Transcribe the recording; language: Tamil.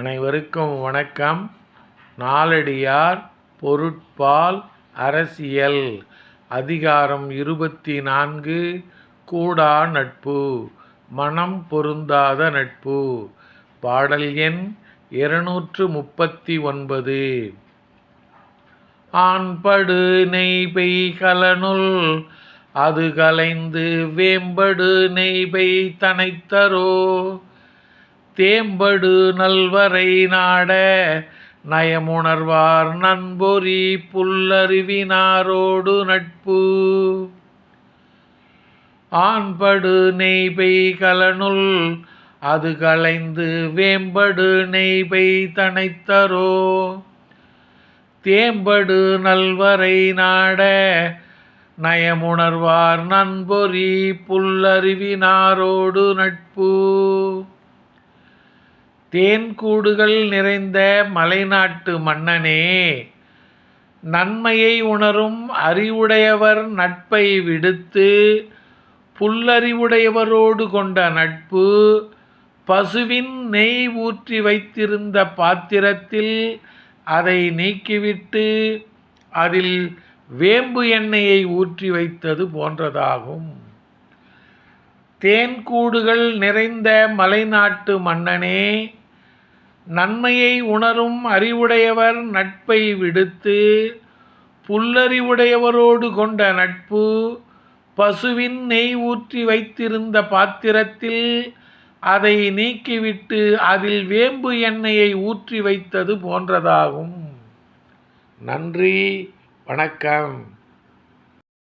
அனைவருக்கும் வணக்கம். நாலடியார் பொருட்பால் அரசியல் அதிகாரம் 24 கூடா நட்பு மனம் பொருந்தாத நட்பு. பாடல் எண் 239. ஆண்படு நெய்பெய் கலனுள் அது கலைந்து வேம்படு நெய்பெய் தனைத்தரோ தேம்படு நல்வரை நாட நயமுணர்வார் நண்பொறி புல்லறிவினாரோடு நட்பு. ஆண்படு நெய்பெய் கலனுள் அது கலைந்து வேம்படு நெய்பெய் தனைத்தரோ தேம்படு நல்வரை நாட நயமுணர்வார் நண்பொறி புல்லறிவினாரோடு நட்பு. தேன்கூடுகள் நிறைந்த மலைநாட்டு மன்னனே, நன்மையை உணரும் அறிவுடையவர் நட்பை விடுத்து புல்லறிவுடையவரோடு கொண்ட நட்பு. பசுவின் நெய் ஊற்றி வைத்திருந்த பாத்திரத்தில் அதை நீக்கிவிட்டு அதில் வேம்பு எண்ணெயை ஊற்றி வைத்தது போன்றதாகும். தேன்கூடுகள் நிறைந்த மலைநாட்டு மன்னனே, நன்மையை உணரும் அறிவுடையவர் நட்பை விடுத்து புல்லறிவுடையவரோடு கொண்ட நட்பு. பசுவின் நெய் ஊற்றி வைத்திருந்த பாத்திரத்தில் அதை நீக்கிவிட்டு அதில் வேம்பு எண்ணெயை ஊற்றி வைத்தது போன்றதாகும். நன்றி, வணக்கம்.